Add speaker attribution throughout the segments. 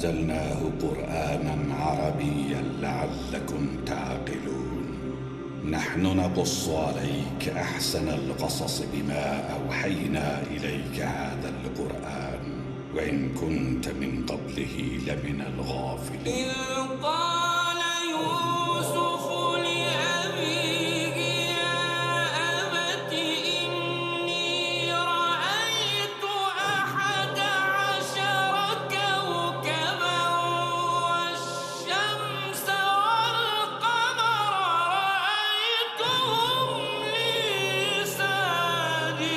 Speaker 1: أنزلناه قرآنا عربيا لعلكم تعقلون. نحن نقص عليك أحسن القصص بما أوحينا إليك هذا القرآن وإن كنت من قبله لمن الغافلين.
Speaker 2: إذ قال يوسف لأبيه يا أبت إني رأيت 11 كوكبا والشمس والقمر رأيتهم لي ساجدين.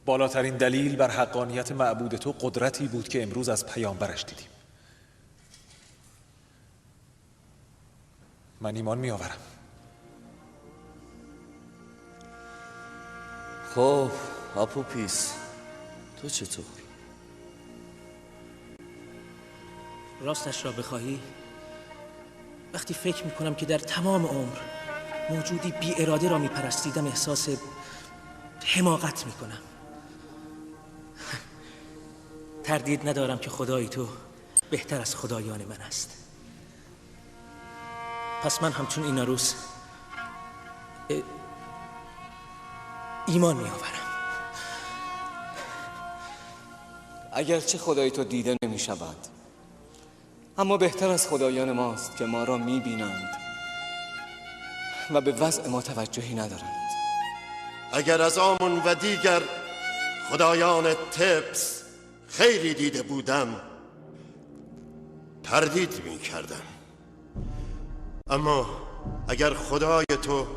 Speaker 3: بالاترین دلیل بر حقانیت معبود تو قدرتی بود که امروز از پیامبرش دیدیم. من ایمان می آورم.
Speaker 4: خب آپوپیس تو چطور؟
Speaker 5: راستش را بخواهی وقتی فکر میکنم که در تمام عمر موجودی بی اراده را میپرستیدم احساس حماقت میکنم. تردید ندارم که خدای تو بهتر از خدایان من است. پس من همچون این روز ایمان می آورم.
Speaker 4: اگرچه خدای تو دیده نمی شود، اما بهتر از خدایان ماست که ما را می بینند و به وضع ما توجهی ندارند.
Speaker 6: اگر از آمون و دیگر خدایان تبس خیلی دیده بودم تردید می کردم، اما اگر خدای تو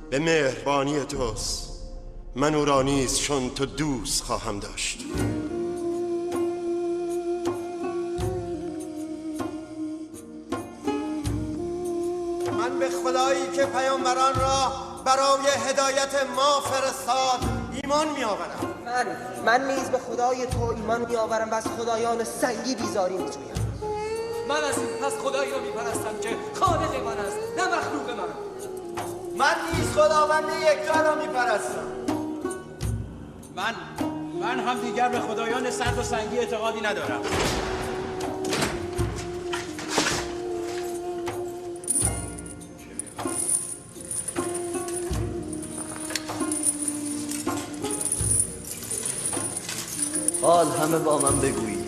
Speaker 6: به مهربانی توست من او را نیز چون تو دوست خواهم داشت.
Speaker 7: من به خدایی که پیامبران را برای هدایت ما فرستاد ایمان می آورم.
Speaker 8: من نیز به خدای تو ایمان می آورم و از خدایان سنگی بیزاری می جویم.
Speaker 4: من از این پس خدایی را می پرستم که خالق من است نه مخلوق من.
Speaker 7: من نیز خداوند یکتا را می پرستم.
Speaker 9: من هم دیگر به خدایان سرد و سنگی اعتقادی ندارم.
Speaker 4: حال همه با من بگویید.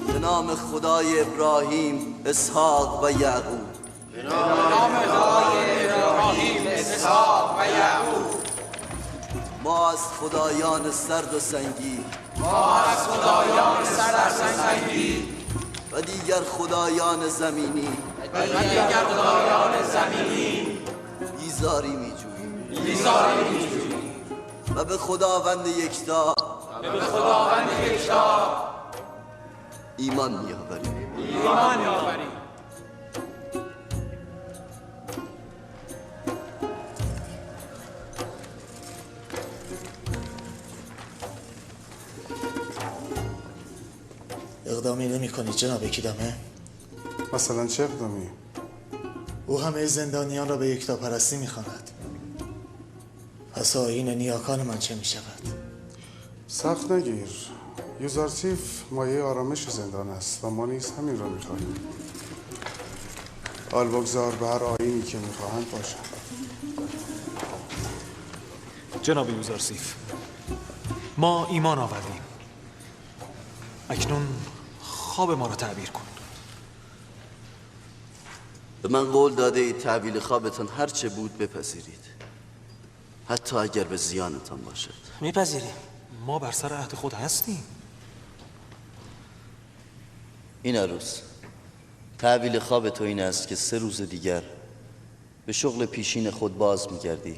Speaker 4: به نام خدای ابراهیم، اسحاق و یعقوب.
Speaker 9: به نام خدای ابراهیم، اسحاق و یعقوب.
Speaker 4: ما از خدایان سرد و سنگی و دیگر خدایان زمینی بیزاری می جوییم و به خداوند یکتا ایمان می آوریم.
Speaker 10: اقدامی نمی کنی جناب کیدامه؟
Speaker 11: مثلا چه اقدامی؟
Speaker 10: او همه زندانیان را به یکتاپرستی می خواند. پس آیین نیاکان من چه می شود؟
Speaker 11: سخت نگیر. یوزارسیف مایه آرامش زندان است و ما نیز همین را می خواهیم. حال بگذار به هر آیینی که می خواهند باشند.
Speaker 3: جناب یوزارسیف، ما ایمان آوردیم اکنون خواب ما را تعبیر کن.
Speaker 12: به من قول داده اید تعبیل خوابتان هر چه بود بپذیرید، حتی اگر به زیانتان باشد.
Speaker 5: میپذیریم.
Speaker 3: ما بر سر عهد خود هستیم.
Speaker 12: این عروس، تعبیل خواب تو این است که 3 روز دیگر به شغل پیشین خود باز میگردی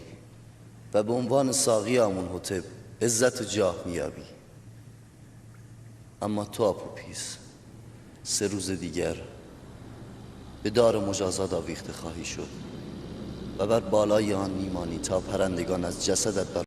Speaker 12: و به عنوان ساقی آمونهوتپ عزت و جاه میابی. اما تو آپوپیس 3 روز دیگر به دار مجازات آویخته خواهی شد و بر بالای آن میمانی تا پرندگان از جسدت بر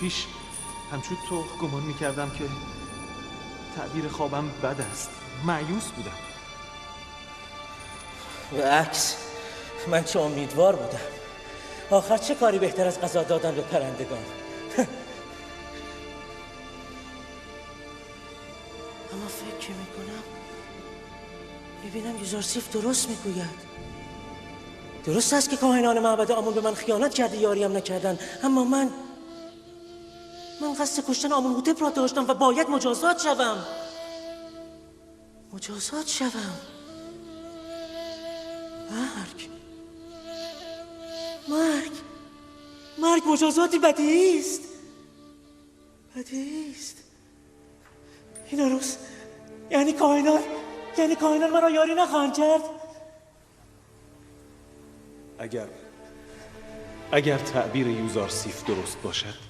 Speaker 3: پیش همچون تو گمان میکردم که تعبیر خوابم بد است. مایوس بودم.
Speaker 5: به عکس من چه امیدوار بودم. آخر چه کاری بهتر از غذا دادن به پرندگان. اما فکر که میکنم میبینم یوزارسیف درست میگوید. درست است که کاهنان معبد آمون به من خیانت کرده، یاریم نکردن، اما من قصد کشتن آمونهوتپ را داشتم و باید مجازات شوم. مرگ مجازاتی بدیهی است. این عروس یعنی کاهنان مرا یاری نخواهند کرد.
Speaker 3: اگر تعبیر یوزارسیف درست باشد،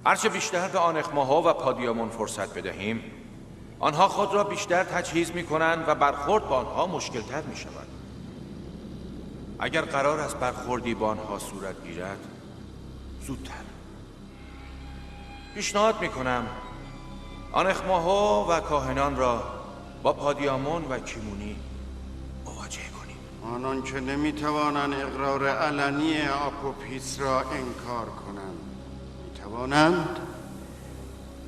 Speaker 9: هرچه بیشتر به آنخماها و پادیامون فرصت بدهیم، آنها خود را بیشتر تجهیز می کنند و برخورد با آنها مشکلتر می شود. اگر قرار است برخوردی با آنها صورت گیرد، زودتر. پیشنهاد می کنم آنخماها و کاهنان را با پادیامون و کیمونی مواجه کنیم.
Speaker 11: آنان که نمی توانند اقرار علنی آپوپیس را انکار کنند، می توانند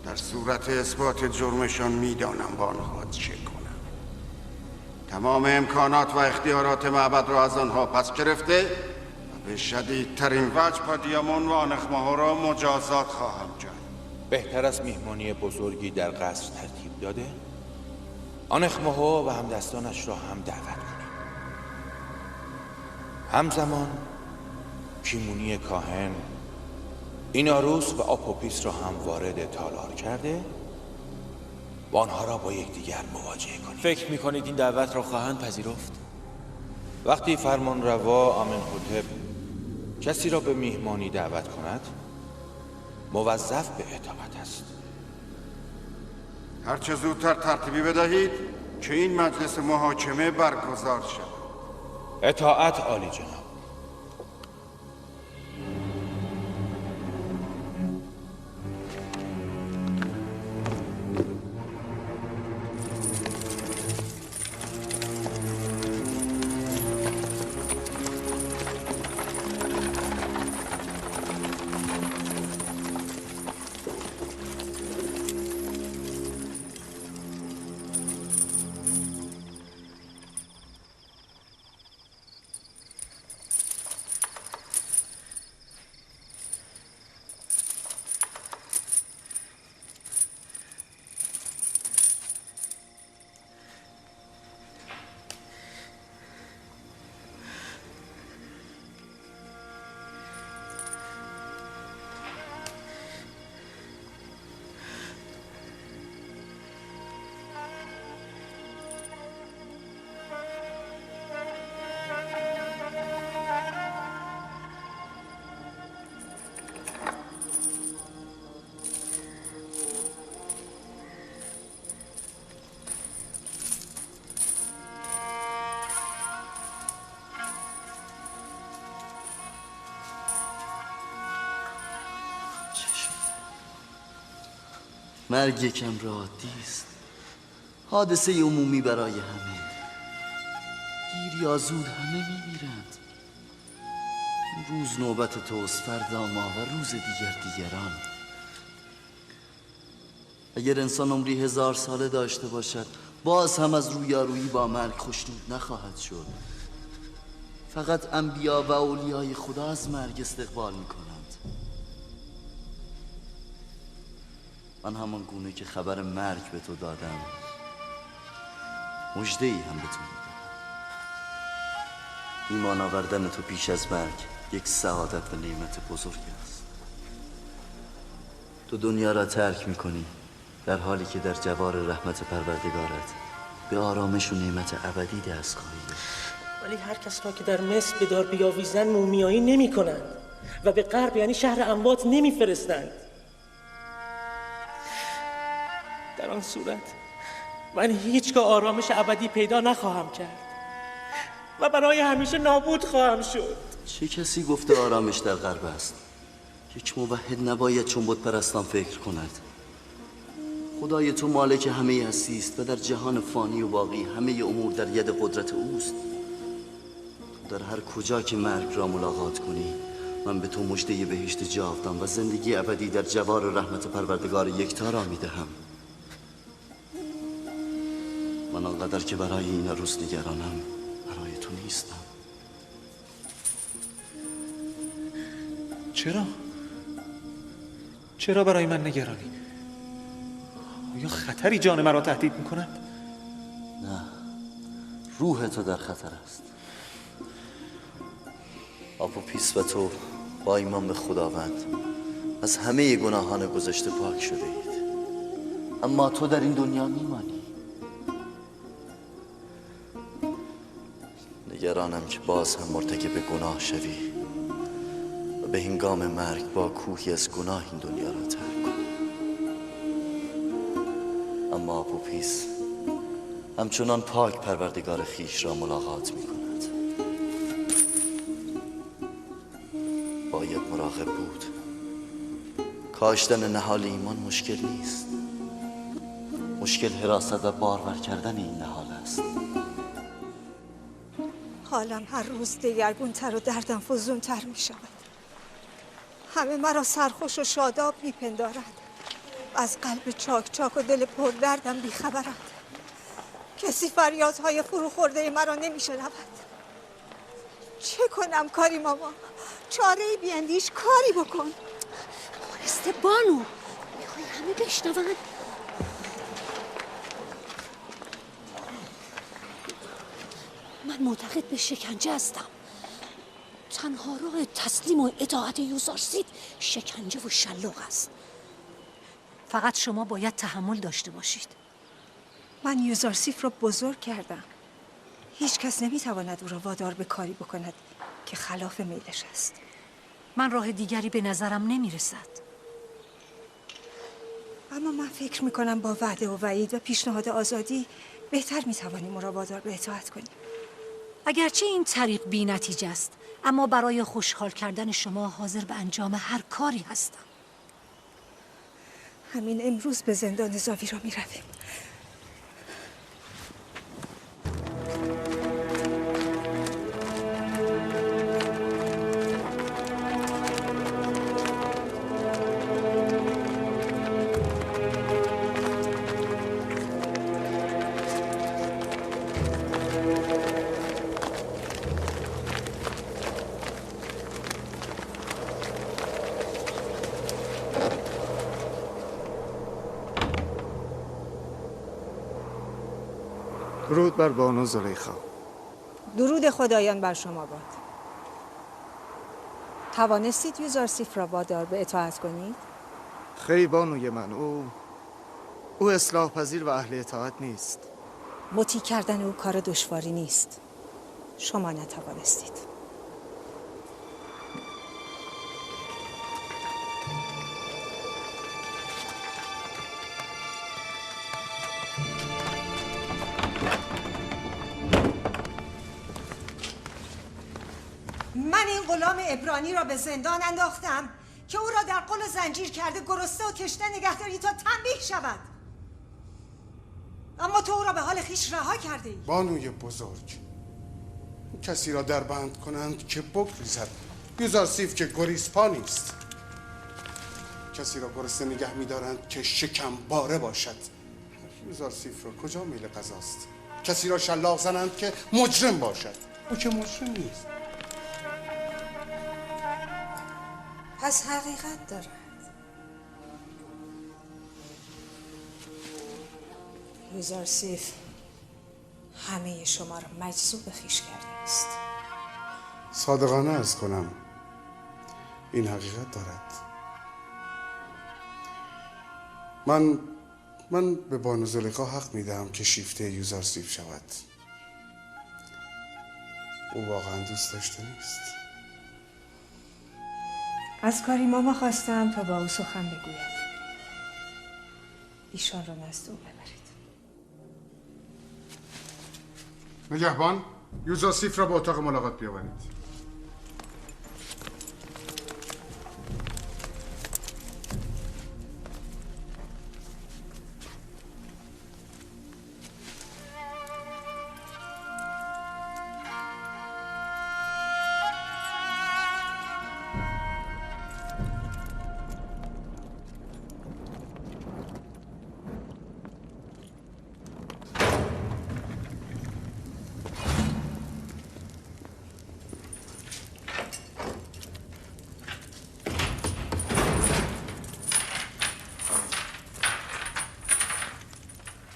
Speaker 11: در صورت اثبات جرمشان میدانم با آنها چه کنم. تمام امکانات و اختیارات معبد را از آنها پس گرفته و به شدیدترین وجه پادیامون و آنخماها را مجازات خواهم کرد.
Speaker 9: بهتر از میهمانی بزرگی در قصر ترتیب داده آنخماها و همدستانش را هم دعوت کنیم. همزمان کیمونی کاهن ایناروس و آپوپیس را هم وارد تالار کرده و آنها را با یکدیگر مواجه کنیم.
Speaker 4: فکر میکنید این دعوت را خواهند پذیرفت؟
Speaker 9: وقتی فرمان روا آمنحوتپ کسی را به میهمانی دعوت کند موظف به اطاعت است.
Speaker 11: هرچه زودتر ترتیبی بدهید که این مجلس محاکمه برگزار شود.
Speaker 9: اطاعت عالی جناب.
Speaker 12: مرگ یکم را عادی است، حادثه عمومی برای همه. دیر یا زود همه میمیرند. روز نوبت توست، فردا ما و روز دیگران. اگر انسان عمری 1000 ساله داشته باشد باز هم از رویارویی با مرگ خوشنود نخواهد شد. فقط انبیا و اولیای خدا از مرگ استقبال میکنند. من همان گونه که خبر مرگ به تو دادم مژده‌ای هم به تو میدم. ایمان آوردن تو پیش از مرگ یک سعادت و نعمت بزرگ است. تو دنیا را ترک میکنی در حالی که در جوار رحمت پروردگارت به آرامش و نعمت ابدی دست خواهی یافت.
Speaker 5: ولی هر کس را که در مصر به دار بیاویزند مومیایی نمی کنند و به غرب یعنی شهر اموات نمی فرستند. در آن صورت من هیچگاه آرامش ابدی پیدا نخواهم کرد و برای همیشه نابود خواهم شد.
Speaker 12: چه کسی گفته آرامش در غرب است؟ یک موحد نباید چون بت پرستان فکر کند. خدای تو مالک همه هستی است و در جهان فانی و باقی همه امور در ید قدرت اوست. در هر کجا که مرگ را ملاقات کنی من به تو مژده بهشت جاودان و زندگی ابدی در جوار رحمت پروردگار یکتا را میدهم. من آنقدر که برای این روز نگرانم برای تو نیستم.
Speaker 3: چرا برای من نگرانی؟ آیا خطری جان مرا تهدید میکند؟
Speaker 12: نه، روح تو در خطر است. آپوپیس و تو با ایمان به خداوند از همه گناهان گذشته پاک شده اید، اما تو در این دنیا میمانی. نگرانم که باز هم مرتکب گناه شوی و به هنگام مرگ با کوهی از گناه این دنیا را ترک کنی. اما آپوپیس همچنان پاک پروردگار خیش را ملاقات می کند. باید مراقب بود. کاشتن نهال ایمان مشکل نیست، مشکل حراست و بارور کردن این نهال است.
Speaker 13: حالم هر روز دگرگونتر و دردم فزونتر می شود. همه مرا سرخوش و شاداب می پندارند از قلب چاک چاک و دل پردردم بیخبرند. کسی فریادهای فرو خورده مرا نمیشنود. چه کنم کاری ماما؟ چاره بیاندیش، کاری بکن.
Speaker 14: آرسته بانو، میخوای همه بشنون؟ من معتقد به شکنجه هستم. تنها راه تسلیم و اطاعت یوزارسیف شکنجه و شلاق است. فقط شما باید تحمل داشته باشید.
Speaker 13: من یوزارسیف را بزرگ کردم. هیچ کس نمیتواند او را وادار به کاری بکند که خلاف میلش است.
Speaker 14: من راه دیگری به نظرم نمیرسد.
Speaker 13: اما من فکر میکنم با وعده و وعید و پیشنهاد آزادی بهتر میتوانیم او را وادار به اطاعت کنیم.
Speaker 14: اگرچه این طریق بی نتیجه است، اما برای خوشحال کردن شما حاضر به انجام هر کاری هستم.
Speaker 13: همین امروز به زندان زاویرا میرویم.
Speaker 10: درود بر بانو زلیخا.
Speaker 13: درود خدایان بر شما باد. توانستید یوزارسیف را وادار به اطاعت کنید؟
Speaker 10: خیلی بانوی من، او اصلاح پذیر و اهل اطاعت نیست.
Speaker 13: مطیع کردن او کار دشواری نیست. شما نتوانستید. من این غلام عبرانی را به زندان انداختم که او را در قل و زنجیر کرده گرسنه و تشنه نگهداری تا تنبیه شود. اما تو او را به حال خویش رها کرده ای.
Speaker 11: بانوی بزرگ، کسی را در بند کنند که بگریزد. یوزارسیف که گریزپا نیست. کسی را گرسنه نگه می‌دارند که شکم باره باشد. یوزارسیف را کجا میل قضاست؟ کسی را شلاق زنند که مجرم باشد. او که مجرم نیست.
Speaker 13: پس حقیقت دارد. یوزارسیف همه شما را مجذوب خویش کرده است.
Speaker 11: صادقانه عرض کنم این حقیقت دارد. من به بانو زلیخا حق میدهم که شیفته یوزارسیف شود. او واقعا دوست داشته نیست.
Speaker 13: از کاری ماما خواستم تا با او سخن بگوید. ایشان را نزد او ببرید.
Speaker 11: نگهبان، یوزارسیف را به اتاق ملاقات بیاورید.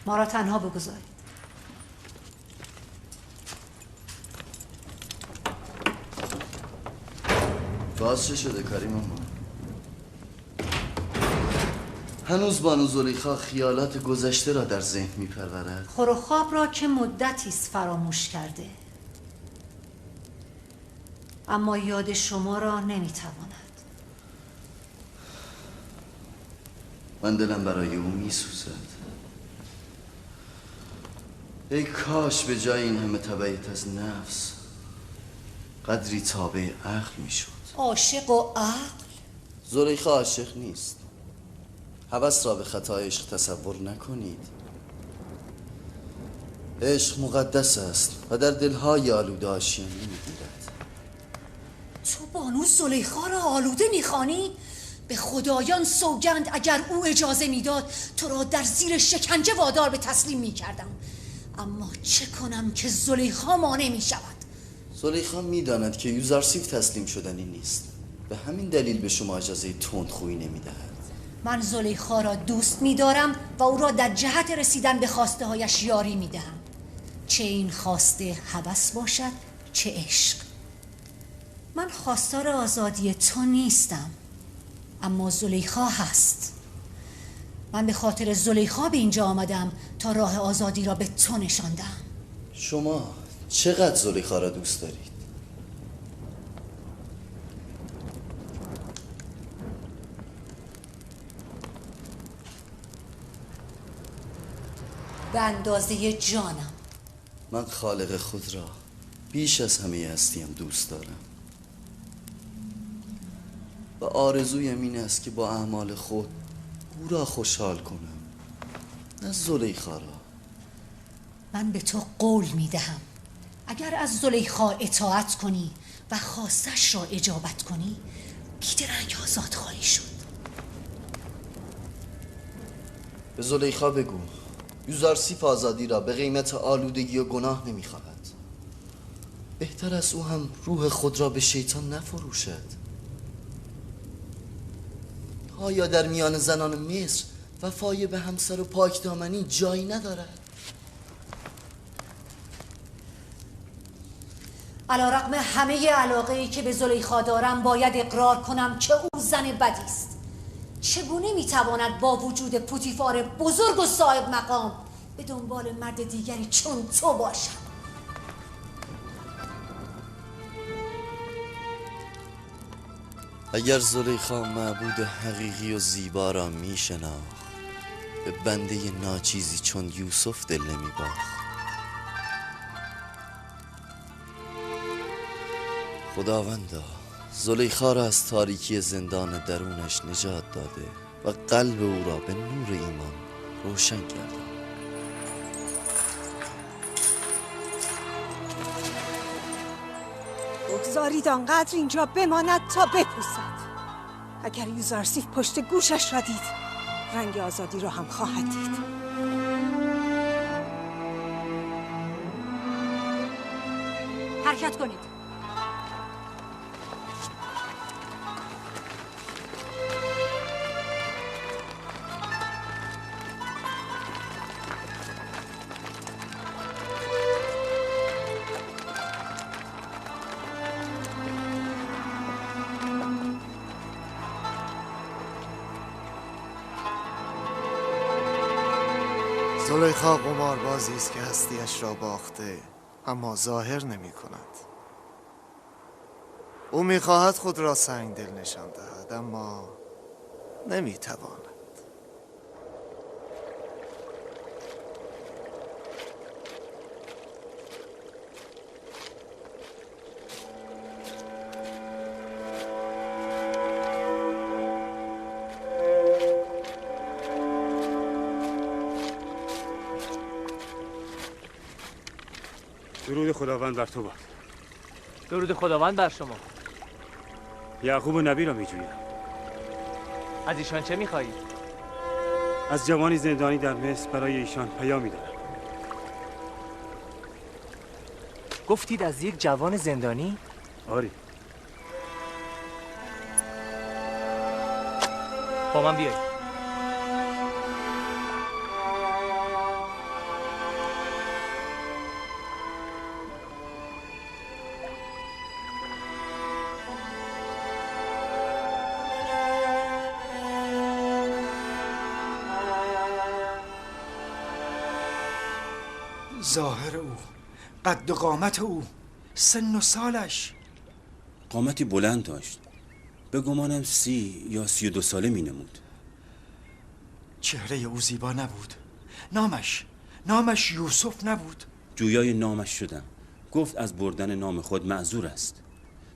Speaker 14: ما را تنها بگذارید.
Speaker 12: باز چه شده کریم اما؟ هنوز بانو زلیخا خیالات گذشته را در ذهن می‌پرورد.
Speaker 14: خور و خواب را که مدتی است فراموش کرده، اما یاد شما را نمی‌تواند.
Speaker 12: من دلم برای او می‌سوزد. ای کاش به جای این همه تبعیت از نفس قدری تابع عقل میشد.
Speaker 14: عاشق و عقل؟
Speaker 12: زلیخا عاشق نیست. هوس را به خطای عشق تصور نکنید. عشق مقدس است و در دلهای آلوده آشیانه میگیرد.
Speaker 14: تو بانو زلیخا را آلوده میخوانی؟ به خدایان سوگند اگر او اجازه میداد تو را در زیر شکنجه وادار به تسلیم میکردم. اما چه کنم که زلیخا مانع میشود؟
Speaker 12: زلیخا میداند که یوزارسیف تسلیم شدنی نیست، به همین دلیل به شما اجازه تندخویی نمیدهد.
Speaker 14: من زلیخا را دوست می‌دارم و او را در جهت رسیدن به خواسته هایش یاری می‌دهم، چه این خواسته هوس باشد چه عشق. من خواستار آزادی تو نیستم، اما زلیخا هست. من به خاطر زلیخا به اینجا آمدم تا راه آزادی را به تو نشان دهم.
Speaker 12: شما چقدر زلیخا را دوست دارید؟
Speaker 14: به اندازه جانم.
Speaker 12: من خالق خود را بیش از همه هستیم دوست دارم و آرزویم این است که با اعمال خود او را خوشحال کنم، نه زلیخا را.
Speaker 14: من به تو قول میدهم اگر از زلیخا اطاعت کنی و خواستش را اجابت کنی بیدرنگ آزاد خواهی شد.
Speaker 12: به زلیخا بگو یوزارسیف آزادی را به قیمت آلودگی و گناه نمیخواهد. بهتر از او هم روح خود را به شیطان نفروشد. آیا در میان زنان مصر وفای به همسر و پاکدامنی جایی ندارد؟
Speaker 14: علیرغم همه علاقه‌ای که به زلیخا دارم باید اقرار کنم که او زن بدی است. چگونه میتواند با وجود پوتیفار بزرگ و صاحب مقام به دنبال مرد دیگری چون تو باشد؟
Speaker 12: اگر زلیخا معبود حقیقی و زیبا را میشناخت به بنده ناچیزی چون یوسف دل نمیباخت. خداوندا زلیخا را از تاریکی زندان درونش نجات داده و قلب او را به نور ایمان روشن کرده.
Speaker 13: بگذارید آنقدر اینجا بماند تا بپوسد. اگر یوزارسیف پشت گوشش را دید رنگ آزادی را هم خواهد دید.
Speaker 14: حرکت کنید.
Speaker 10: زلیخا قماربازی است که هستیش را باخته اما ظاهر نمی کند. او می خواهد خود را سنگ دل نشان دهد اما نمی تواند.
Speaker 15: درود خداوند بر تو باد.
Speaker 3: درود خداوند بر شما.
Speaker 15: یعقوب نبی را میجویم.
Speaker 3: از ایشان چه میخواهید؟
Speaker 15: از جوانی زندانی در مصر برای ایشان پیامی دارم.
Speaker 3: گفتید از یک جوان زندانی؟
Speaker 15: آری.
Speaker 3: با من بیایید.
Speaker 16: ظاهر او، قد و قامت او، سن و سالش.
Speaker 17: قامتی بلند داشت. به گمانم 30 یا 32 ساله می نمود.
Speaker 16: چهره او زیبا نبود. نامش یوسف نبود.
Speaker 17: جویای نامش شدم. گفت از بردن نام خود معذور است.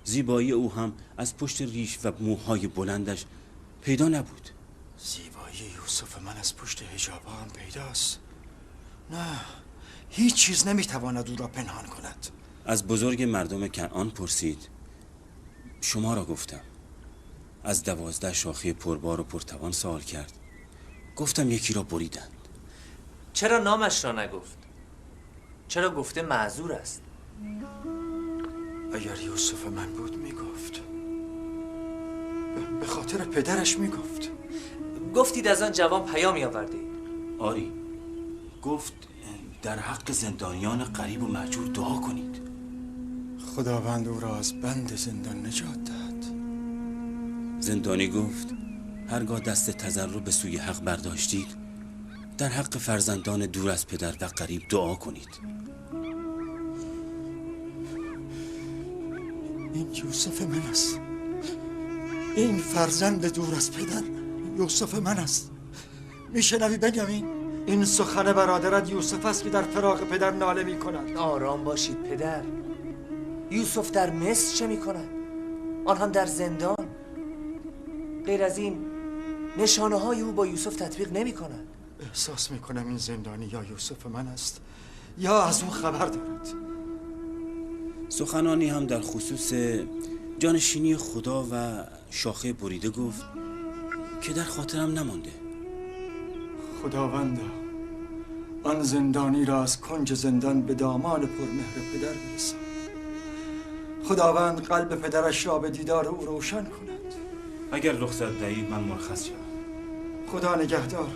Speaker 17: زیبایی او هم از پشت ریش و موهای بلندش پیدا نبود.
Speaker 16: زیبایی یوسف من از پشت حجاب هم پیداست. نه، هیچ چیز نمیتواند او را پنهان کند.
Speaker 17: از بزرگ مردم کنعان پرسید. شما را گفتم. از 12 شاخه پربار و پرتوان سوال کرد. گفتم یکی را بریدند.
Speaker 5: چرا نامش را نگفت؟ چرا گفته معذور است؟
Speaker 16: اگر یوسف من بود میگفت. به خاطر پدرش میگفت.
Speaker 5: گفتید از آن جوان پیامی آورده اید.
Speaker 17: آری، گفت در حق زندانیان غریب و مهجور دعا کنید.
Speaker 16: خداوند او را از بند زندان نجات دهد.
Speaker 17: زندانی گفت هرگاه دست تضرع به سوی حق برداشتید در حق فرزندان دور از پدر و غریب دعا کنید.
Speaker 16: این یوسف من است. این فرزند دور از پدر یوسف من است. میشنوی بنیامین؟ این سخن برادرت یوسف است که در فراق پدر ناله میکند.
Speaker 5: آرام باشید پدر. یوسف در مصر چه میکند؟ آن هم در زندان. غیر از این نشانه های او با یوسف تطبیق نمیکند.
Speaker 16: احساس میکنم این زندانی یا یوسف من است یا از اون خبر دارد.
Speaker 17: سخنانی هم در خصوص جانشینی خدا و شاخه بریده گفت که در خاطرم نمانده.
Speaker 16: خداوندا آن زندانی را از کنج زندان به دامان پرمهر پدر برسان. خداوند قلب پدرش را به دیدار او روشن کند.
Speaker 17: اگر رخصت دهید من مرخص شدم.
Speaker 16: خدا نگهدار.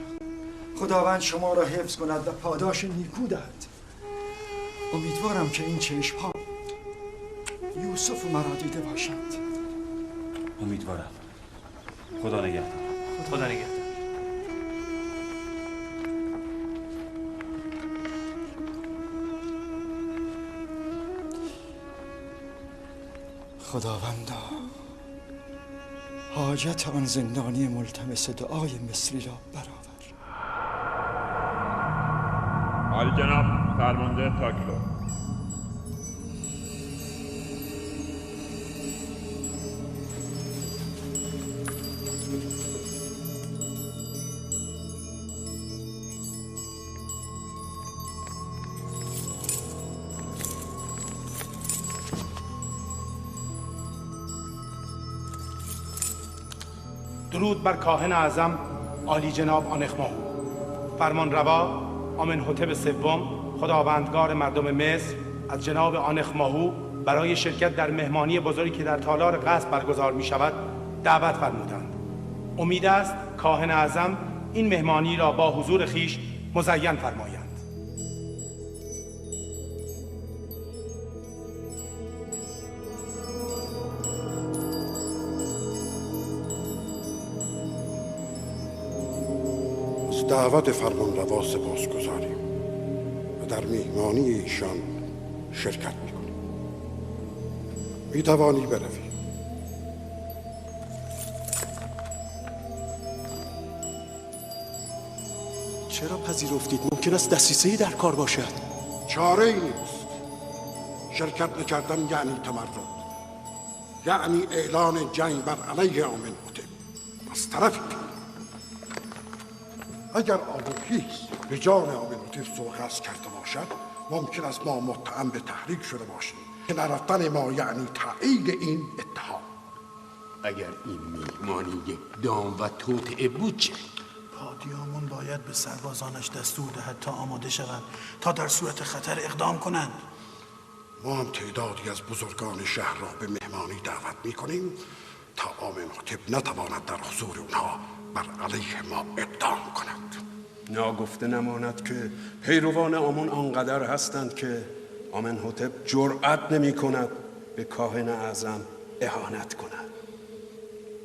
Speaker 16: خداوند شما را حفظ کند و پاداش نیکو دهد. امیدوارم که این چشم‌ها یوسف مرا دیده باشند.
Speaker 17: امیدوارم. خدا نگهدار.
Speaker 5: خدا نگهدار.
Speaker 16: خداوندا حاجت آن زندانی ملتمس دعای مصری را برآور.
Speaker 18: عالی جناب فرمانده تاکلو.
Speaker 19: درود بر کاهن اعظم عالی جناب آنخماهو، فرمان روا آمنحتب سوم خداوندگار مردم مصر از جناب آنخماهو برای شرکت در مهمانی بزرگی که در تالار قصر برگزار می شود دعوت فرمودند. امید است کاهن اعظم این مهمانی را با حضور خیش مزین فرمایند.
Speaker 11: دعوت فرمانروا سپاسگزاریم و در میهمانی ایشان شرکت میکنیم. میتوانی بروی.
Speaker 3: چرا پذیرفتید؟ ممکن است دسیسه‌ای در کار باشد.
Speaker 11: چاره ای نیست. شرکت نکردن یعنی تمرد، یعنی اعلان جنگ بر علیه آمنحتب. از طرفی اگر آبوکیس به جان آمنحتب سوءقصد کرده باشد ممکن است ما متهم به تحریک شده باشیم که نرفتن ما یعنی تایید این اتهام.
Speaker 20: اگر این میهمانی یک دام و توطئه بود چه؟
Speaker 21: پادیامون باید به سربازانش دستور دهد تا آماده شوند تا در صورت خطر اقدام کنند.
Speaker 11: ما هم تعدادی از بزرگان شهر را به مهمانی دعوت میکنیم تا آمنحتب نتواند در حضور اونها بر علیه ما اقدام کند.
Speaker 20: ناگفته نماند که پیروان آمون آنقدر هستند که آمنحتب جرأت نمی کند به کاهن اعظم اهانت کند.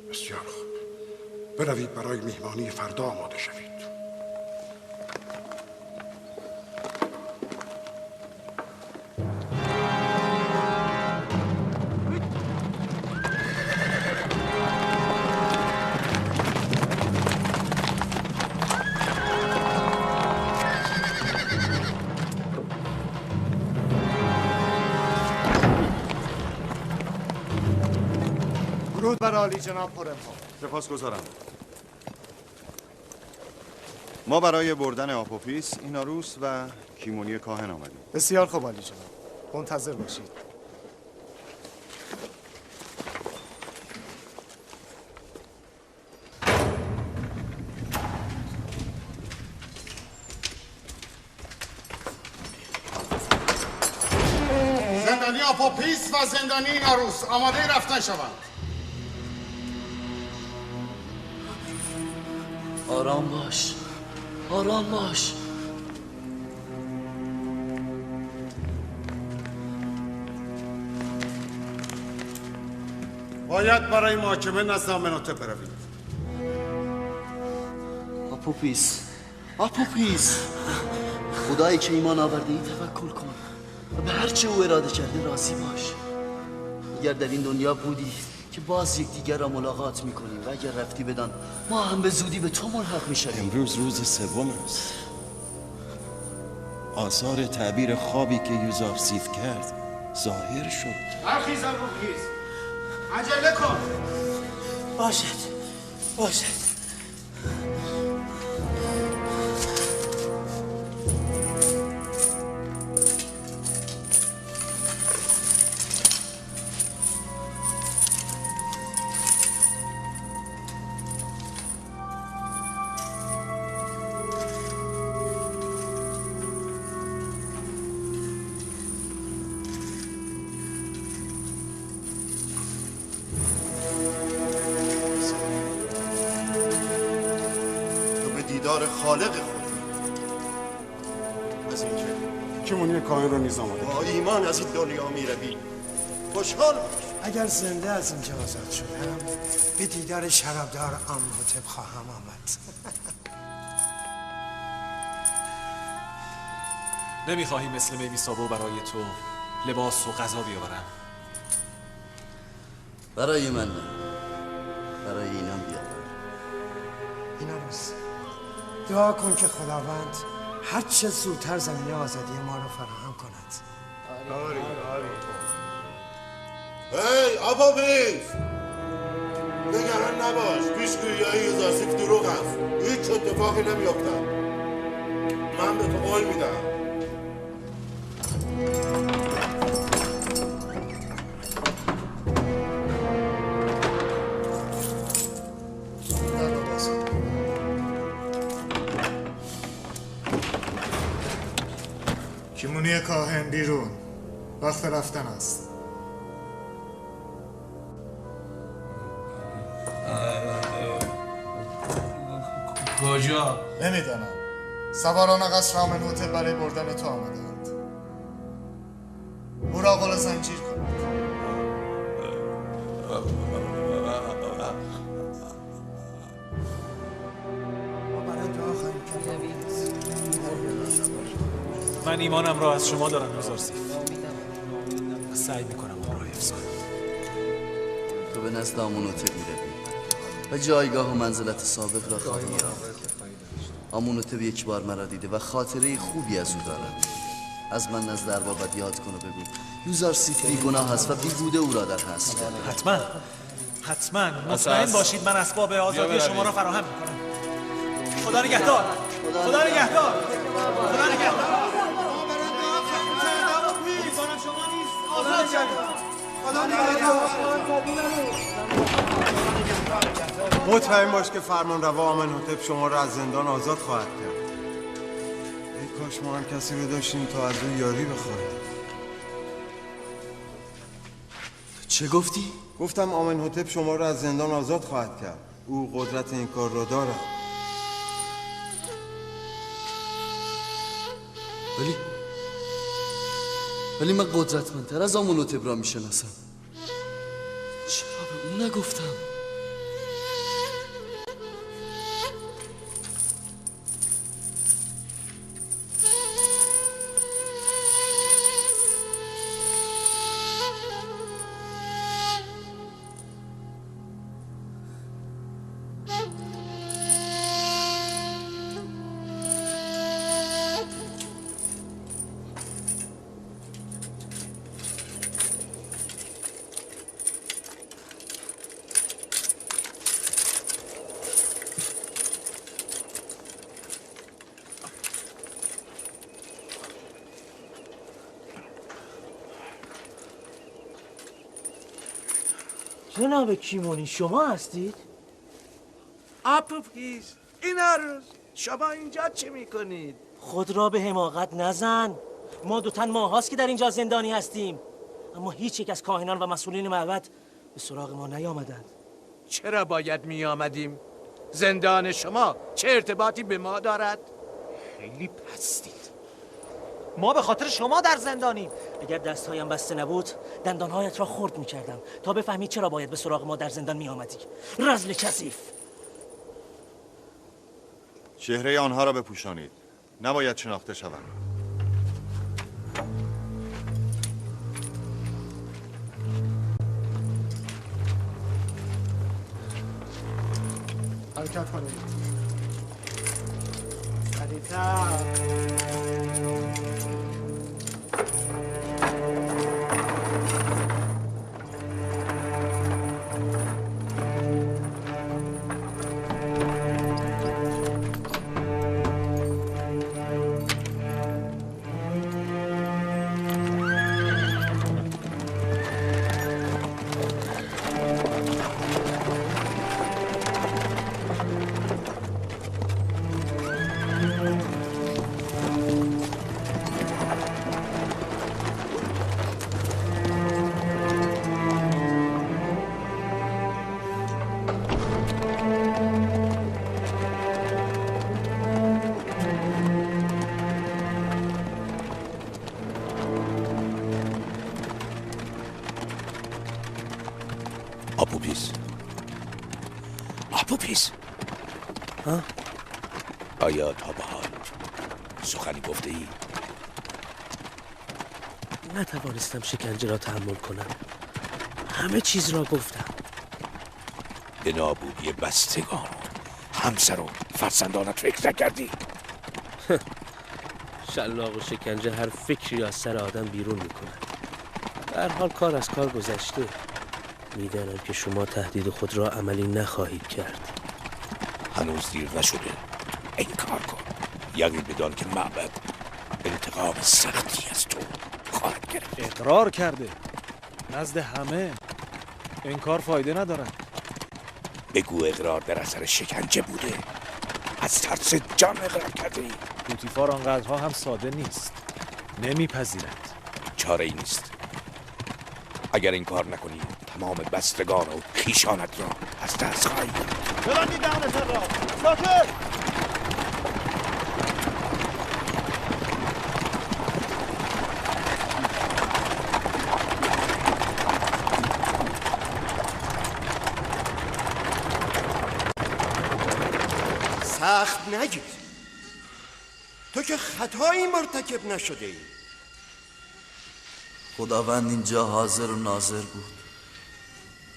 Speaker 11: بسیار خوب، بروید برای مهمانی فردا آماده شوید.
Speaker 7: درود بر عالی جناب پرمها.
Speaker 22: سپاسگزارم. ما برای بردن آپوفیس، ایناروس و کیمونی کاهن آمدیم.
Speaker 7: بسیار خوب عالی جناب، منتظر باشید.
Speaker 11: آپوپیس و زندانی این عروس آماده رفتن شوند.
Speaker 12: آرام باش، آرام باش.
Speaker 11: باید برای محاکمه نزد آمن‌هوتپ بروید.
Speaker 12: آپوپیس، آپوپیس، خدایی که ایمان آورده ای توکل کن و به هرچه او اراده کرده راضی باش. اگر در این دنیا بودی که باز یکدیگر را ملاقات میکنیم و اگر رفتی بدان ما هم به زودی به تو ملحق میشویم.
Speaker 22: امروز روز سوم است. آثار تعبیر خوابی که یوزارسیف کرد ظاهر شد.
Speaker 11: برخیز آپوپیس، عجله کن.
Speaker 10: باشد، باشد.
Speaker 6: خالق خود از اینکه
Speaker 11: کیمونی کاهن رو نیز آماده
Speaker 6: با ایمان از این دنیا میروی. خوشحال باش.
Speaker 1: اگر زنده از اینجا آزاد شدم به دیدار شرابدار آمن‌هوتپ خواهم آمد.
Speaker 3: نمیخواهی مثل میمیسابو برای تو لباس و غذا بیاورم؟
Speaker 12: برای من نه، برای اینم بیار.
Speaker 1: این عروس دعا کن که خداوند هر چه زودتر زمینه آزادی ما رو فراهم کند.
Speaker 6: هی آپوپیس، نگران نباش. پیشگویی‌های یوزارسیف دروغ است. هیچ اتفاقی نمیافتد. من به تو قول میدم.
Speaker 10: کیمونی کاهن بیرون، وقت رفتن است.
Speaker 3: کجا؟
Speaker 10: نمیدانم. سواران قصر آمن‌هوتپ برای بردن تو آمدند. او را قل زنجیر کنید.
Speaker 3: من ایمانم را از شما دارم یوزارسیف. سعی میکنم اون را حفظ کنم.
Speaker 12: تو به نزد آمن‌هوتپ میروی و جایگاه و منزلت سابق را خواهی یافت. آمن‌هوتپ یک بار مرا دیده و خاطره خوبی از او دارد. از من نزد اربابت یاد کن و بگو یوزارسیف بیگناه است و بیهوده او را در حبس کرده.
Speaker 3: حتما مطمئن باشید من اسباب آزادی شما را فراهم میکنم. خدا نگهدار. خدا نگهدار. خدا نگهدار.
Speaker 7: مطمئن باش که فرمانروا آمن‌هوتپ شما را از زندان آزاد خواهد کرد. ای کاش ما هم کسی رو داشتیم تا از او یاری بخواهیم.
Speaker 12: چه گفتی؟
Speaker 7: گفتم آمن‌هوتپ شما را از زندان آزاد خواهد کرد. او قدرت این کار را دارد.
Speaker 12: ولی من قدرتمندتر از آمن‌هوتپ را میشناسم. چرا به او نگفتم؟
Speaker 5: جناب کیمونی شما هستید؟
Speaker 2: آپوپیس، این عروس شما اینجا چه میکنید؟
Speaker 5: خود را به حماقت نزن. ما 2 تن ماه هاست که در اینجا زندانی هستیم. اما هیچ یک از کاهنان و مسئولین معبد به سراغ ما نیامدند.
Speaker 2: چرا باید می آمدیم؟ زندان شما چه ارتباطی به ما دارد؟
Speaker 3: خیلی پستید. ما به خاطر شما در زندانیم.
Speaker 5: اگر دستهایم بسته نبود دندانهایت را خرد می‌کردم تا بفهمی چرا باید به سراغ ما در زندان می‌آمدی. رذل کثیف.
Speaker 22: چهره آنها را بپوشانید. نباید شناخته شوند.
Speaker 1: حرکت کنید. سریع‌تر.
Speaker 4: آپوپیس
Speaker 5: ها؟
Speaker 4: آیا تا به حال سخنی گفته ای؟
Speaker 5: نتوانستم شکنجه را تحمل کنم. همه چیز را گفتم.
Speaker 4: به نابودی بستگان و همسر و فرزندانت فکر نکردی؟
Speaker 5: شلاق و شکنجه هر فکری از سر آدم بیرون میکنه. به هر حال کار از کار گذشته. میدانم که شما تهدید خود را عملی نخواهید کرد.
Speaker 4: هنوز دیر نشده. این کار کن. یقین بدان که معبد انتقام سختی از تو خواهد گرفت.
Speaker 3: اقرار کرده نزد همه. این کار فایده ندارد.
Speaker 4: بگو اقرار در اثر شکنجه بوده. از ترس جان اقرار کرده ای.
Speaker 3: بوتیفار آنقدرها هم ساده نیست. نمیپذیرد.
Speaker 4: چاره ای نیست. اگر این کار نکنی تمام بستگان و خیشانت را از دست خواهی داد.
Speaker 2: ببندید دهنت را. ساکت.
Speaker 6: سخت نگیر. تو که خطایی مرتکب نشده ای.
Speaker 12: خداوند اینجا حاضر و ناظر بود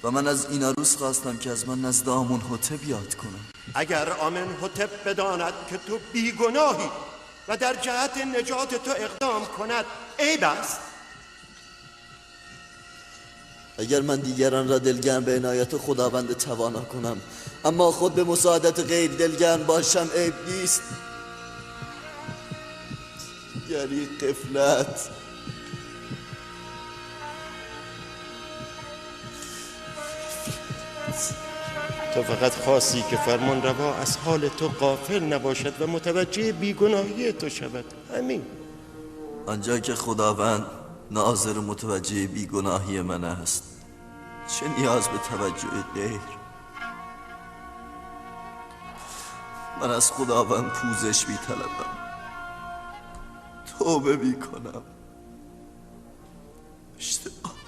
Speaker 12: و من از این عروس خواستم که از من نزد آمونهوتپ یاد کنم.
Speaker 6: اگر آمنهوتپ بداند که تو بیگناهی و در جهت نجات تو اقدام کند عیب است.
Speaker 12: اگر من دیگران را دلگرم به عنایت خداوند توانا کنم اما خود به مساعدت غیر دلگرم باشم عیب نیست. یعنی غفلت.
Speaker 6: تو فقط خواستی که فرمان روا از حال تو غافل نباشد و متوجه بیگناهی تو شود. همین.
Speaker 12: آنجا که خداوند ناظر و متوجه بیگناهی من است چه نیاز به توجه غیر؟ من از خداوند پوزش می‌طلبم، توبه می‌کنم. اشتباه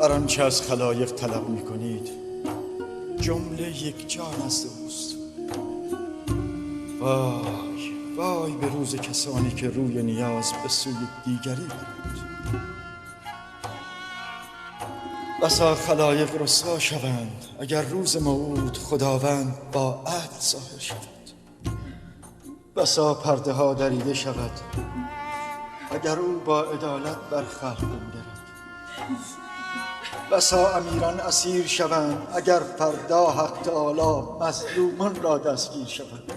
Speaker 16: هر آنچه از خلایق طلب می کنید جمله یک جان از دوست. وای وای به روز کسانی که روی نیاز به سوی دیگری برند. بسا خلایق رسوا شوند اگر روز موعود خداوند با عدل ظاهر شود. بسا پرده ها دریده شود اگر او با عدالت بر خلق بنگرد. بسا امیران اسیر شوند اگر فردا حق تعالی مظلومان را دستگیر شود.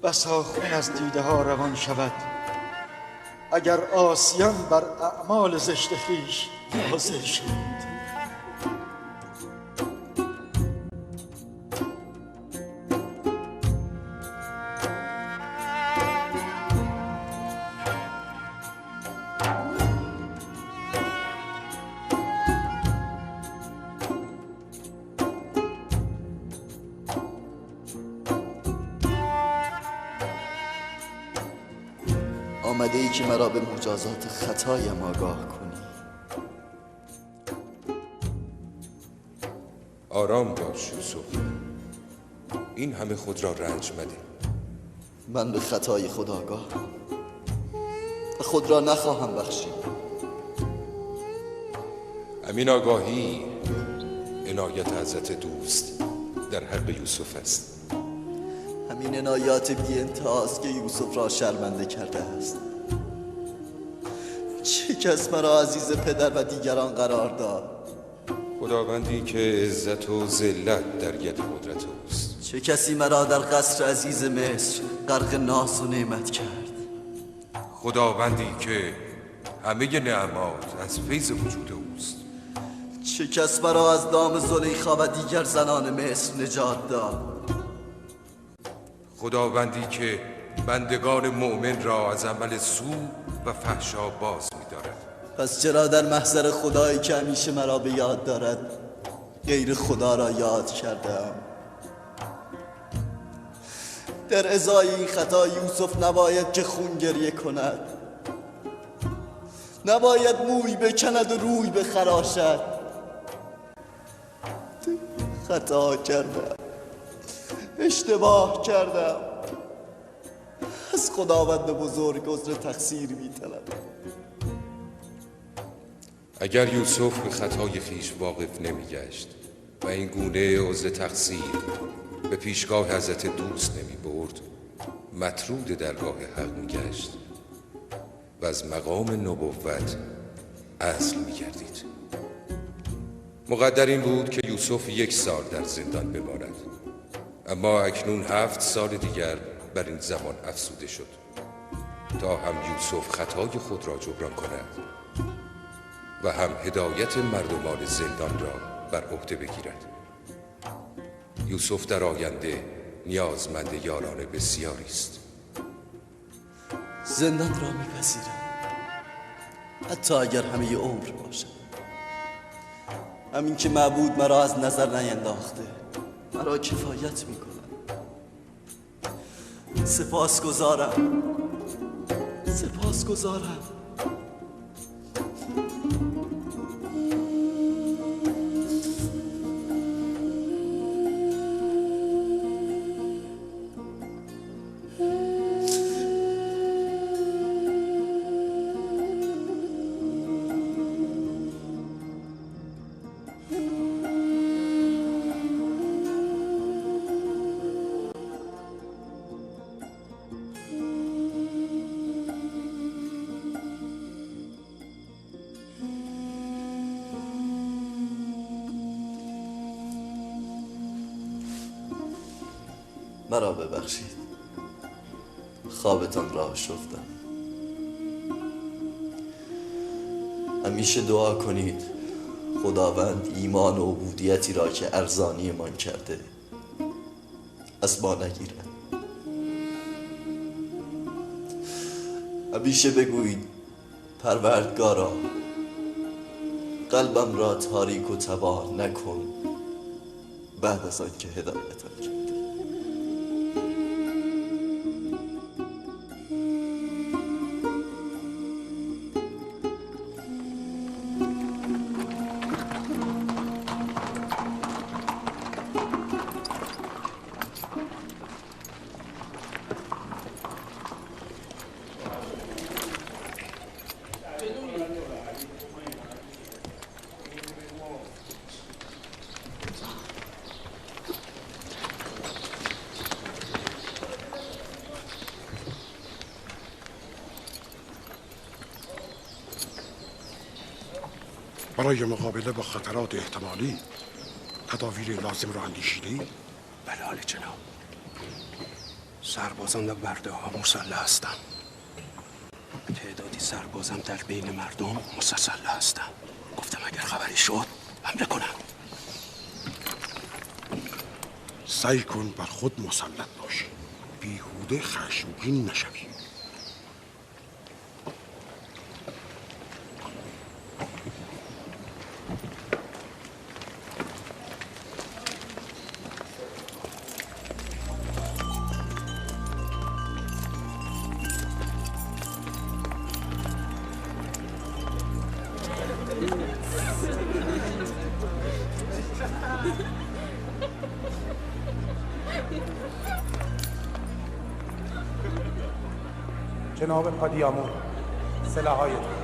Speaker 16: بسا خون از دیده ها روان شود اگر عاصیان بر اعمال زشت خویش نازل شود.
Speaker 12: آمده ای که مرا به مجازات خطایم آگاه کنی.
Speaker 4: آرام باش یوسف، این همه خود را رنج مده.
Speaker 12: من به خطای خود آگاهم و خود را نخواهم بخشید.
Speaker 4: همین آگاهی عنایت حضرت دوست در حق یوسف است.
Speaker 12: همین عنایات بی انتهاست که یوسف را شرمنده کرده است. چه کس مرا عزیز پدر و دیگران قرار داد؟
Speaker 4: خداوندی که عزت و ذلت در ید قدرت اوست.
Speaker 12: چه کسی مرا در قصر عزیز مصر غرق ناز و نعمت کرد؟
Speaker 4: خداوندی که همه نعمات از فیض وجود اوست.
Speaker 12: چه کس مرا از دام زلیخا و دیگر زنان مصر نجات داد؟
Speaker 4: خداوندی که بندگان مؤمن را از عمل سوء و فحشا باز می‌دارد.
Speaker 12: پس چرا در محضر خدایی که همیشه مرا به یاد دارد غیر خدا را یاد کردم؟ در ازای این خطا یوسف نباید که خون گریه کند، نباید موی بکند و روی بخراشد. خطا کردم، اشتباه کردم. از خداوند بزرگ عذر تقصیر می‌طلبم.
Speaker 4: اگر یوسف به خطای خیش واقف نمی‌گشت و این گونه عذر تقصیر به پیشگاه حضرت دوست نمی‌برد، مطرود درگاه حق می‌گشت و از مقام نبوت عزل می‌گردید. مقدر این بود که یوسف 1 سال در زندان بماند، اما اکنون 7 سال دیگر بر این زمان افزوده شد تا هم یوسف خطای خود را جبران کند و هم هدایت مردمان زندان را بر عهده بگیرد. یوسف در آینده نیازمند یاران بسیاری است.
Speaker 12: زندان را میپذیرم، حتی اگر همه عمر باشد. همین که معبود مرا از نظر نینداخته مرا کفایت میکنه. سپاسگزارم. مرا ببخشید، خوابتان را شفتم. همیشه دعا کنید خداوند ایمان و عبودیتی را که ارزانی من کرده از ما نگیرد. همیشه بگویید پروردگارا قلبم را تاریک و تباه نکن بعد از آن که هدایتم کرد.
Speaker 20: برای مقابله با خطرات احتمالی تدابیر لازم را اندیشیدی؟
Speaker 8: بله عالی جناب. سربازان و برده ها مسلح هستند. تعدادی سربازم در بین مردم مسلح هستند. گفتم اگر خبری شد حمله کنم.
Speaker 20: سعی کن بر خود مسلط باشی. بیهوده خشمگین نشوی.
Speaker 19: جناب پادیامون، سلاح‌هایتان.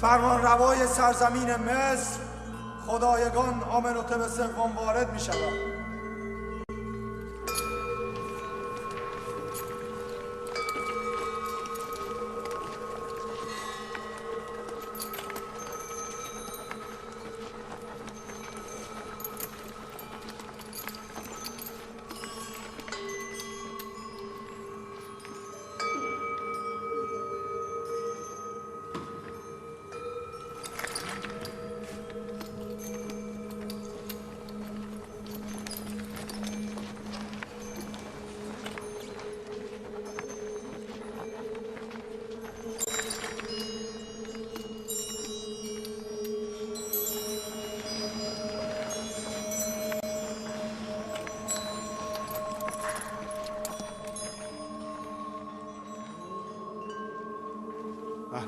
Speaker 1: فرمان روای سرزمین مصر خدایگان آمنوتب سوم وارد می شود.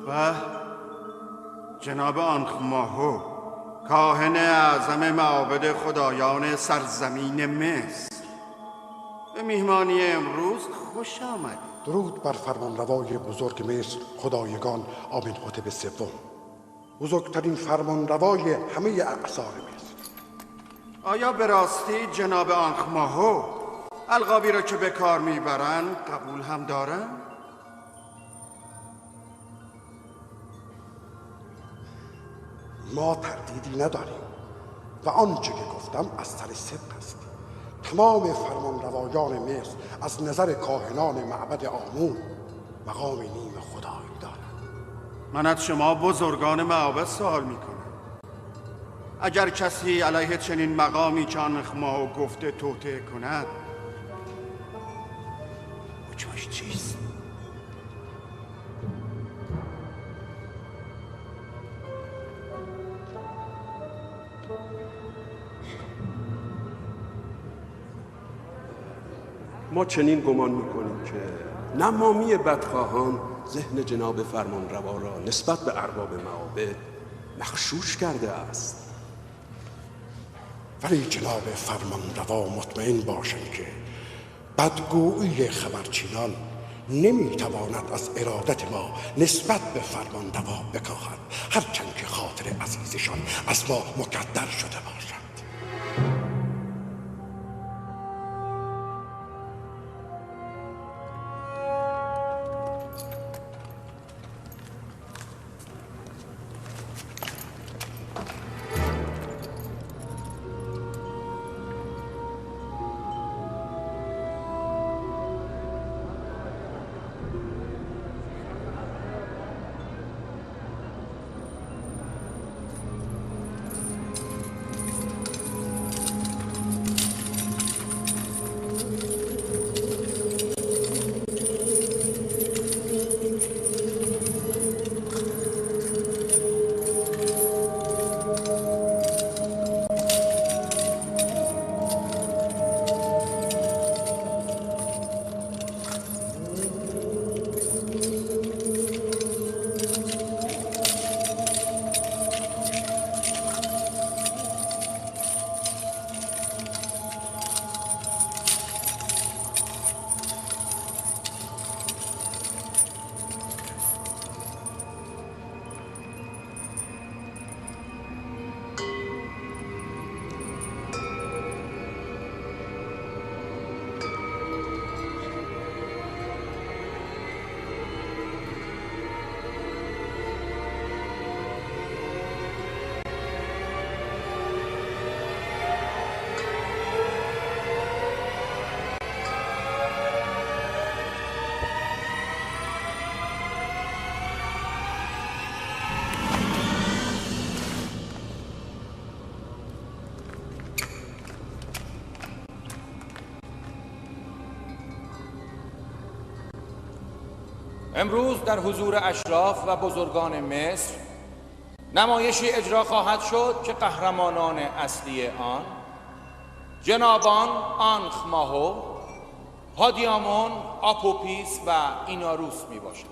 Speaker 11: به جناب آنخماهو، کاهن اعظم معابد خدایان سرزمین مصر، به میهمانی امروز خوش آمد.
Speaker 20: درود بر فرمانروای بزرگ مصر خدایگان آمنحتب سوم، بزرگترین فرمانروای همه اقصار مصر.
Speaker 11: آیا به راستی جناب آنخماهو القابی را که به کار میبرند قبول هم دارند؟
Speaker 20: ما تردیدی نداریم و آنچه که گفتم از سر صدق است. تمام فرمانروایان مصر از نظر کاهنان معبد آمون مقام نیم خدایی دارند.
Speaker 11: من از شما بزرگان معابد سوال میکنم، اگر کسی علیه چنین مقامی که آنخماهو گفته توطئه کند، حکمش چیست؟
Speaker 20: ما چنین گمان میکنیم که نمامی بدخواهان ذهن جناب فرمانروا را نسبت به ارباب معابد مغشوش کرده است. ولی جناب فرمانروا مطمئن باشند که بدگویی خبرچینان نمیتواند از ارادت ما نسبت به فرمانروا بکاهد، هرچند که خاطر عزیزشان از ما مکدر شده باشد.
Speaker 9: امروز در حضور اشراف و بزرگان مصر نمایشی اجرا خواهد شد که قهرمانان اصلی آن جنابان آنخ ماهو، هادیامون، آپوپیس و ایناروس می باشد.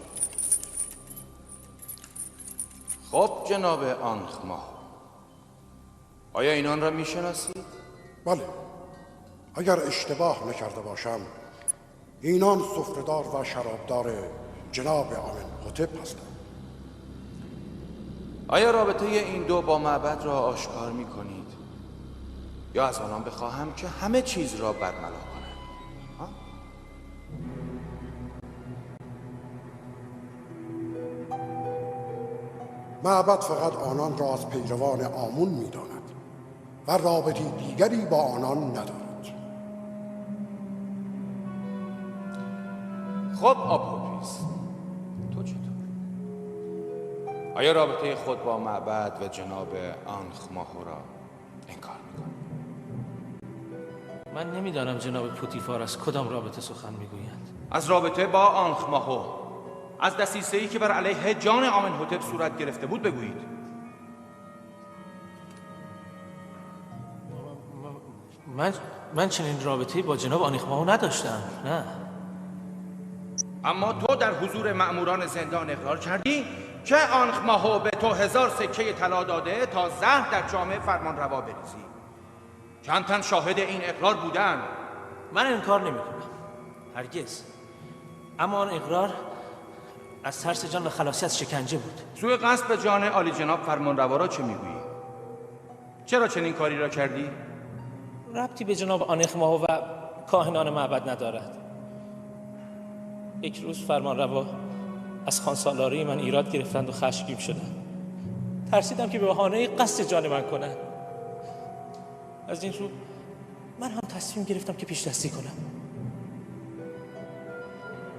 Speaker 9: خب جناب آنخ ماهو، آیا اینان را می شناسید؟
Speaker 20: بله، اگر اشتباه نکرده باشم اینان سفره‌دار و شرابدار جناب آمنحتب هستند.
Speaker 9: آیا رابطه این دو با معبد را آشکار می کنید؟ یا از آنان بخواهم که همه چیز را برملا کنند؟
Speaker 20: معبد فقط آنان را از پیروان آمون می داند و رابطه دیگری با آنان ندارد.
Speaker 9: خب آپوپیس، تو چطور؟ آیا رابطه خود با معبد و جناب آنخ ماهو را انکار می‌کنی؟
Speaker 5: من نمیدانم جناب پوتیفار از کدام رابطه سخن میگویند.
Speaker 9: از رابطه با آنخ ماهو، از دسیسه‌ای که بر علیه جان آمنحتب صورت گرفته بود بگویید.
Speaker 5: من چنین رابطه‌ای با جناب آنخ ماهو نداشتم. نه.
Speaker 9: اما تو در حضور مأموران زندان اقرار کردی که آنخ ماهو به تو 1000 سکه طلا داده تا زهر در جامعه فرمانروا بریزی. چند تن شاهد این اقرار بودن.
Speaker 5: من انکار نمی‌کنم، هرگز. اما آن اقرار از ترس جان و خلاصی از شکنجه بود.
Speaker 9: سوء قصد به جان عالی جناب فرمانروا را چه میگویی؟ چرا چنین کاری را کردی؟
Speaker 5: ربطی به جناب آنخ ماهو و کاهنان معبد ندارد. یک روز فرمانروا از خانسالاری من ایراد گرفتند و خشمگین شدند. ترسیدم که به بهانه قصد جان من کنند. از این رو من هم تصمیم گرفتم که پیش دستی کنم.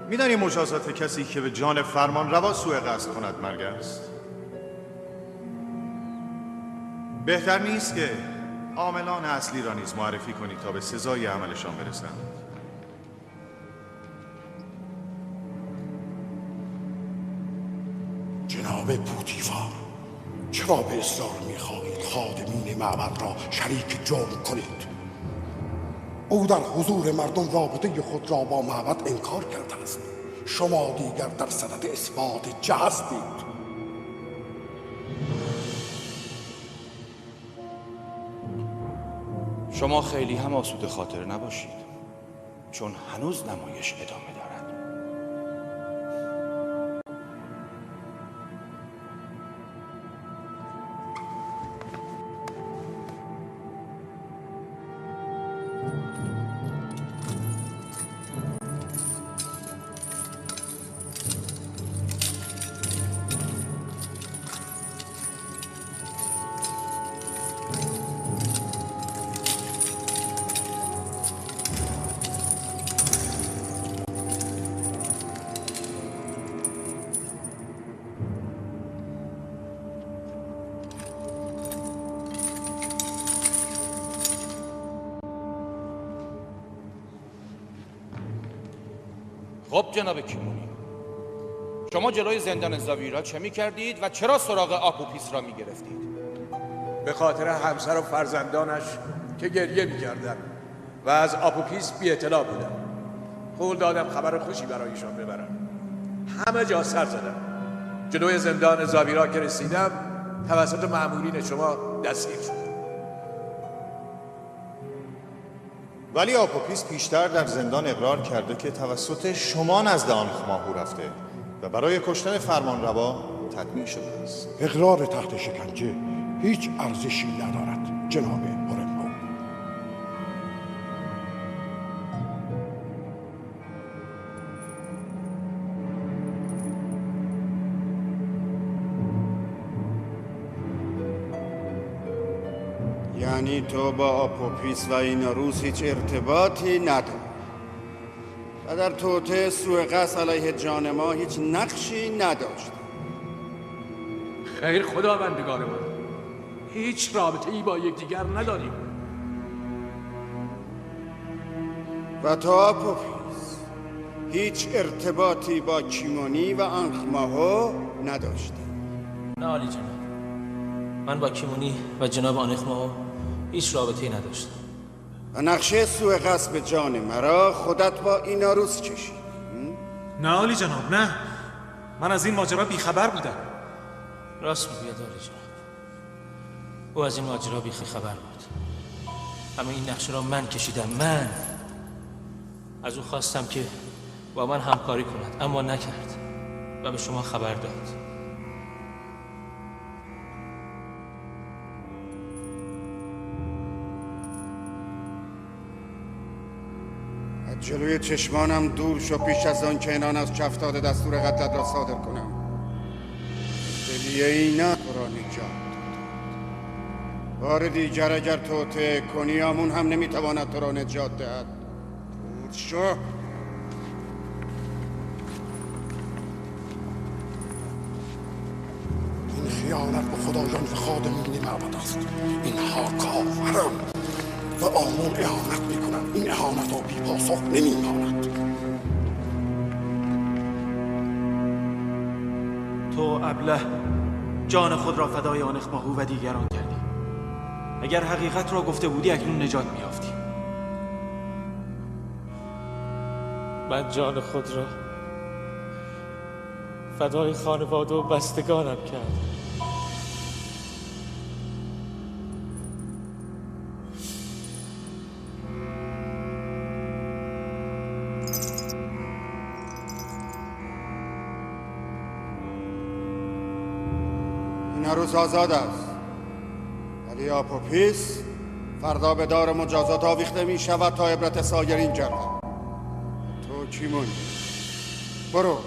Speaker 22: میدانی مجازات کسی که به جان فرمانروا سوء قصد کند مرگ است؟ بهتر نیست که عاملان اصلی را نیز معرفی کنید تا به سزای عملشان برسند.
Speaker 20: جناب پوتیفار، چرا به اصرار می‌خواهید خادمین معبد را شریک جرم کنید؟ او در حضور مردم رابطه خود را با معبد انکار کرده است. شما دیگر در صدد اثبات چه هستید؟
Speaker 9: شما خیلی هم آسوده خاطر نباشید، چون هنوز نمایش ادامه دارد. خب جناب کیمونی، شما جلوی زندان زاویرا چه می کردید و چرا سراغ آپوپیس را می گرفتید؟
Speaker 2: به خاطر همسر و فرزندانش که گریه می کردن و از آپوپیس بی اطلاع بودم. قول دادم خبر خوشی برایشان ببرم. همه جا سر زدم. جلوی زندان زاویرا که رسیدم توسط مأمورین شما دستگیر شدم.
Speaker 22: ولی آپوپیس پیشتر در زندان اقرار کرده که توسط شما نزد آنخ ماهو رفته و برای کشتن فرمانروا تدبیر شده است.
Speaker 20: اقرار تحت شکنجه هیچ ارزشی ندارد جناب هورنهو.
Speaker 11: یعنی تو با آپوپیس و ایناروس هیچ ارتباطی نداری و در توطئه سوء قصد علیه جان ما هیچ نقشی نداشت.
Speaker 2: خیر خداوندگار من، هیچ رابطه ای با یکدیگر نداریم.
Speaker 11: و تو آپوپیس هیچ ارتباطی با کیمونی و آنخماهو نداشتی؟
Speaker 5: نه عالی جناب، من با کیمونی و جناب آنخماهو هیچ رابطه‌ای نداشتم.
Speaker 11: و نقشه سوء قصد به جان مرا خودت با این عروس کشید؟
Speaker 3: نه عالی جناب، نه، من از این ماجرا بیخبر بودم.
Speaker 5: راست میگوید عالی جناب، او از این ماجرا بیخبر بود. اما این نقشه را من کشیدم. من از او خواستم که با من همکاری کند، اما نکرد و به شما خبر داد.
Speaker 11: از جلوی چشمانم دور شو پیش از آن که اینان از کفتاد دستور قتلت را صادر کنم. دلیه اینا تو را نجات داد. بار دیگر اگر توطئه کنی آمون هم نمیتواند تو را نجات دهد. دور شو.
Speaker 20: این خیانت به خدایان و خادمین معبد است. اینها کافرم و آمون اهانت میکنند. این اهانت را بی پاسخ نمیماند.
Speaker 3: تو ابله جان خود را فدای آنخماهو و دیگران کردی. اگر حقیقت را گفته بودی اکنون نجات میافتی.
Speaker 5: من جان خود را فدای خانواده و بستگانم کردم.
Speaker 11: این عروس آزاد است، ولی آپوپیس فردا به دار مجازات آویخته می شود تا عبرت سایرین گردد. تو کیمونی برو،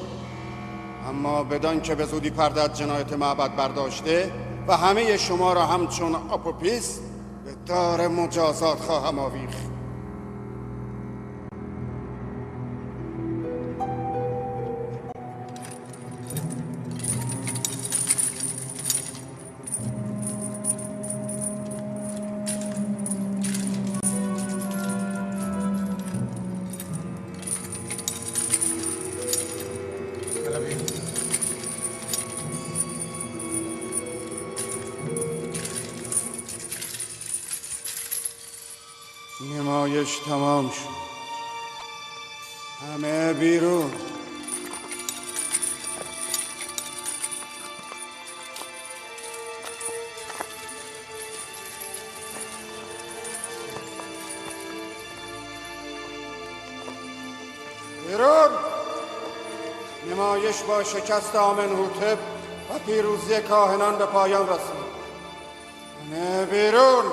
Speaker 11: اما بدان که به زودی پرده از جنایت معبد برداشته و همه شما را همچون آپوپیس به دار مجازات خواهم آویخت. نمایش تمام شد. همه بیرون. بیرون. نمایش با شکست آمنهوتپ و پیروزی کاهنان به پایان رسید. همه بیرون.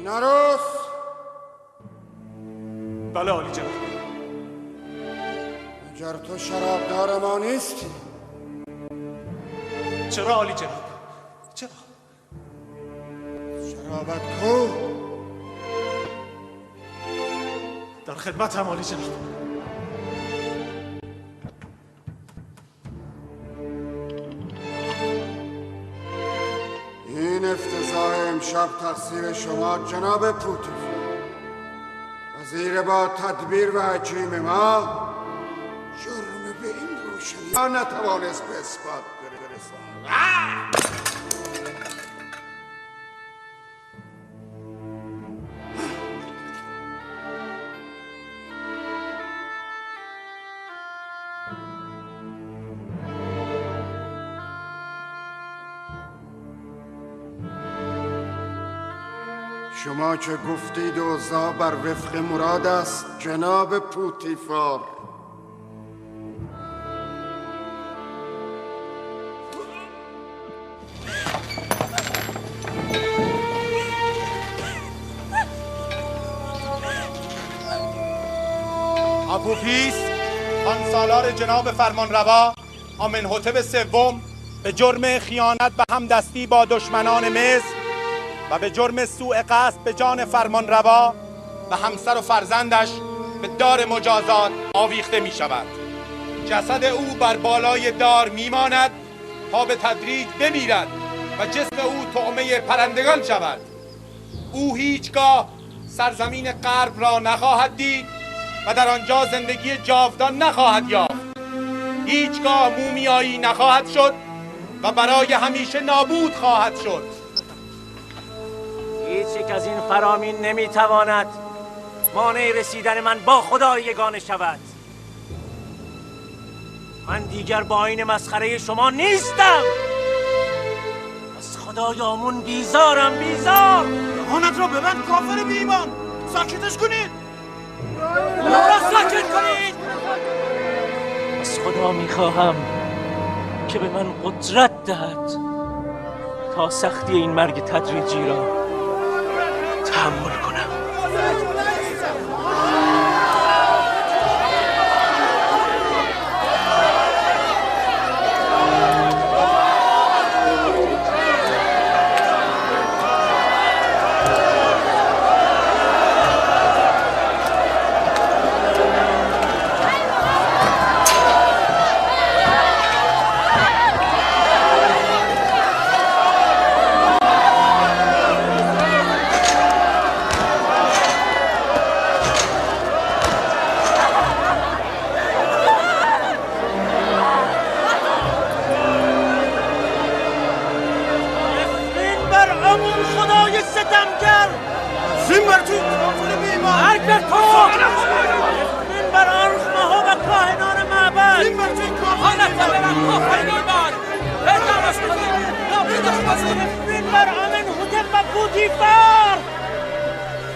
Speaker 11: نروس.
Speaker 3: بله عالی جناب.
Speaker 11: اگر تو شرابدار ما نیستی.
Speaker 3: چرا عالی جناب؟ چرا؟
Speaker 11: شرابت کو؟
Speaker 3: در خدمت هم عالی جناب.
Speaker 11: این افتضاح امشب تقصیر شما جناب پوتیف. وزیر با تدبیر و حکیم ما جرم به این روشنی نتوانست به اثبات برساند. شما که گفتید اوضاع بر وفق مراد است جناب پوتیفار.
Speaker 19: آپوپیس خانسالار جناب فرمانروا آمنهوتپ سوم به جرم خیانت به همدستی با دشمنان مصر و به جرم سوء قصد به جان فرمانروا و همسر و فرزندش به دار مجازات آویخته می شود. جسد او بر بالای دار میماند تا به تدریج بمیرد و جسم او طعمه پرندگان شود. او هیچگاه سرزمین غرب را نخواهد دید و در آنجا زندگی جاودان نخواهد یافت. هیچگاه مومیایی نخواهد شد و برای همیشه نابود خواهد شد.
Speaker 5: هیچ یک از این فرامین نمیتواند مانع رسیدن من با خدای یگانه شود. من دیگر با این مسخره شما نیستم. از خدای آمون بیزارم، بیزار.
Speaker 21: دهانت را ببند کافر بی ایمان. ساکتش کنید.
Speaker 5: را ساکت کنید. از خدا میخواهم که به من قدرت دهد تا سختی این مرگ تدریجی را تحمل کنم.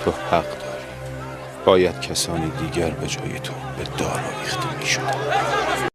Speaker 8: تو حق داری. باید کسانی دیگر به جای تو به دار آویخته می شدن.